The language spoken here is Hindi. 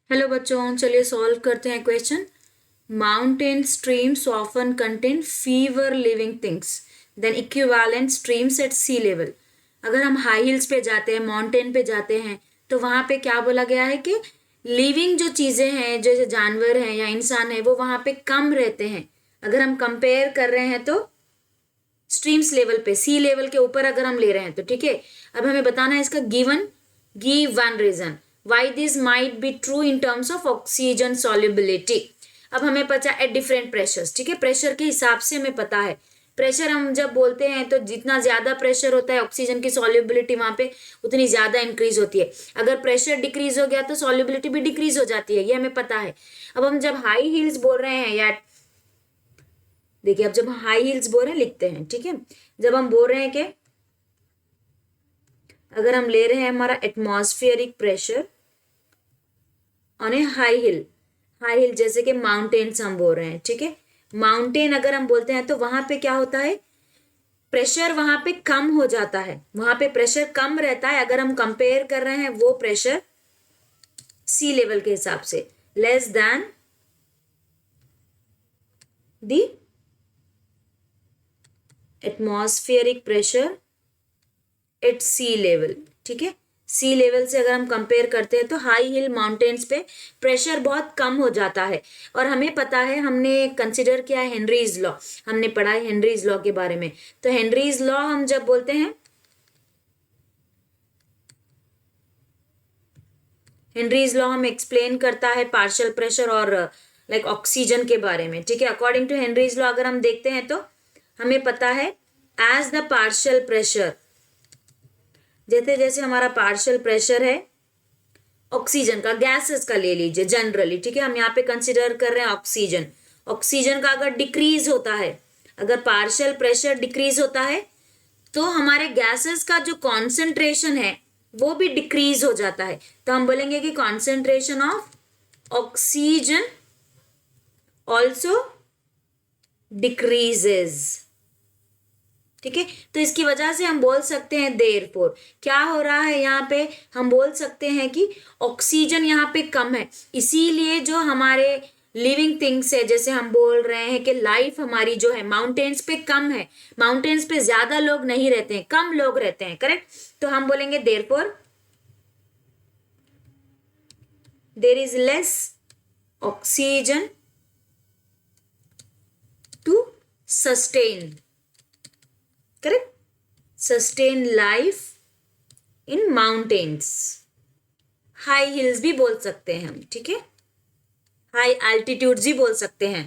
हेलो बच्चों, चलिए सॉल्व करते हैं question. Mountain streams often contain fewer living things than equivalent streams at sea level. अगर हम हाई हिल्स पे जाते हैं, माउंटेन पे जाते हैं, तो वहाँ पे क्या बोला गया है कि लिविंग जो चीज़ें हैं, जैसे जानवर हैं या इंसान है, वो वहाँ पे कम रहते हैं। अगर हम कंपेयर कर रहे हैं तो स्ट्रीम्स लेवल पे, सी लेवल के ऊपर अगर हम ले रहे हैं तो ठीक है। अब हमें बताना है इसका give one reason why this might be true in terms of oxygen solubility. अब हमें पता है डिफरेंट प्रेशर्स, ठीक है, प्रेशर के हिसाब से हमें पता है। प्रेशर हम जब बोलते हैं तो जितना ज्यादा प्रेशर होता है ऑक्सीजन की सॉल्युबिलिटी वहां पे उतनी ज्यादा इंक्रीज होती है। अगर प्रेशर डिक्रीज हो गया तो सॉल्युबिलिटी भी डिक्रीज हो जाती है, ये हमें पता है। अब हम जब हाई हील्स बोल रहे हैं या देखिए, अब जब हम हाई हील्स बोल रहे हैं लिखते हैं, ठीक है। जब हम बोल रहे हैं कि अगर हम ले रहे हैं हमारा atmospheric pressure on A high heel जैसे कि माउंटेन्स हम बोल रहे हैं, ठीक है। माउंटेन अगर हम बोलते हैं तो वहां पे क्या होता है, प्रेशर वहां पे कम हो जाता है, वहां पे प्रेशर कम रहता है। अगर हम कंपेयर कर रहे हैं वो प्रेशर सी लेवल के हिसाब से less than the atmospheric pressure at sea level, ठीक है। सी लेवल से अगर हम कंपेयर करते हैं तो हाई हिल माउंटेन्स पे प्रेशर बहुत कम हो जाता है। और हमें पता है, हमने कंसिडर किया है हेनरीज लॉ, हमने पढ़ा है हेनरीज लॉ के बारे में। तो हेनरीज लॉ हम जब बोलते हैं, हेनरीज लॉ हम एक्सप्लेन करता है पार्शियल प्रेशर और लाइक ऑक्सीजन के बारे में, ठीक है। अकॉर्डिंग टू हेनरीज लॉ अगर हम देखते हैं तो हमें पता है एज द पार्शियल प्रेशर, जैसे जैसे हमारा पार्शियल प्रेशर है ऑक्सीजन का, गैसेस का ले लीजिए जनरली, ठीक है। हम यहाँ पे कंसिडर कर रहे हैं ऑक्सीजन। ऑक्सीजन का अगर डिक्रीज होता है, अगर पार्शियल प्रेशर डिक्रीज होता है तो हमारे गैसेस का जो कॉन्सेंट्रेशन है वो भी डिक्रीज हो जाता है। तो हम बोलेंगे कि concentration of oxygen also decreases, ठीक है। तो इसकी वजह से हम बोल सकते हैं देयरफॉर क्या हो रहा है यहाँ पे, हम बोल सकते हैं कि ऑक्सीजन यहाँ पे कम है, इसीलिए जो हमारे लिविंग थिंग्स है, जैसे हम बोल रहे हैं कि लाइफ हमारी जो है माउंटेन्स पे कम है, माउंटेन्स पे ज्यादा लोग नहीं रहते हैं, कम लोग रहते हैं, करेक्ट। तो हम बोलेंगे therefore there is less oxygen to sustain, correct, sustain life in mountains. High hills भी बोल सकते हैं हम, ठीक है, हाई एल्टीट्यूड्स भी बोल सकते हैं।